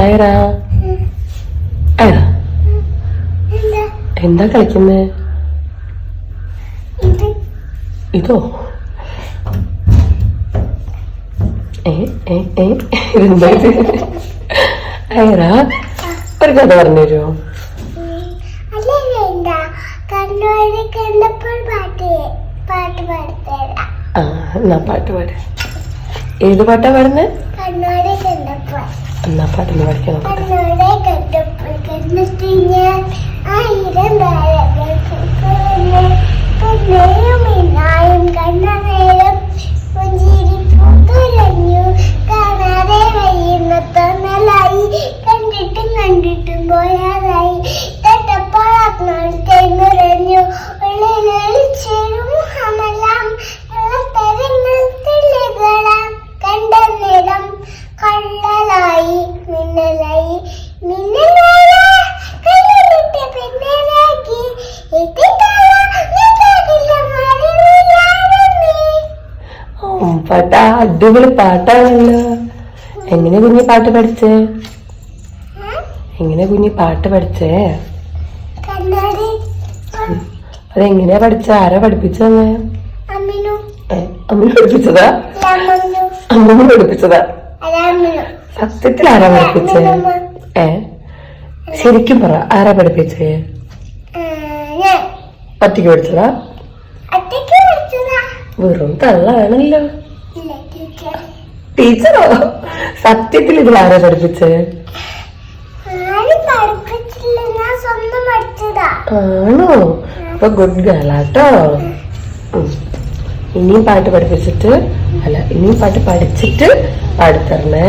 ഐറ ഐറ എന്താ കളിക്കുന്നേ? ഇതോ? ഇതെന്താ ഇത്? ഐറ ഒരു കഥ പറഞ്ഞുതരുമോ? എന്നാ പാട്ട് പാട്. ഏത് പാട്ടാ പാടുന്നേ? എന്നാ പാട്ടൊന്ന് പഠിക്കണം. കണ്ടിട്ടും കണ്ടിട്ടും പോയാതായി തട്ടപ്പാറഞ്ഞു ഉള്ളിലൊളിച്ചേരും ഹമെല്ലാം കണ്ട നേരം കള്ളലായി മിന്നലായി പിന്നലാക്കി പാട്ടാ അടിപൊളി പാട്ടാണല്ലോ. എങ്ങനെ കുഞ്ഞി പാട്ട് പഠിച്ചേ? എങ്ങനെ കുഞ്ഞി പാട്ട് പഠിച്ചേ? അതെങ്ങനെയാ പഠിച്ച? ആരാ പഠിപ്പിച്ചതന്നെ? അമ്മ പഠിപ്പിച്ചതാ? അമ്മ പഠിപ്പിച്ചതാ? സത്യത്തിൽ ആരാ പഠിപ്പിച്ചേ? ശരിക്കും പറ, ആരാ പഠിപ്പിച്ചേ? ഒറ്റയ്ക്ക് പഠിച്ചതാ? വെറും തള്ളാണല്ലോ. ടീച്ചറോ? സത്യത്തിൽ ഇതിൽ ആരാ പഠിപ്പിച്ചേ? ആണോ? അപ്പൊ ഗുഡ് ഗേളാട്ടോ. ഇനിയും പാട്ട് പഠിപ്പിച്ചിട്ട് ഇനിയും പാട്ട് പഠിച്ചിട്ട് പാടിത്തരണേ.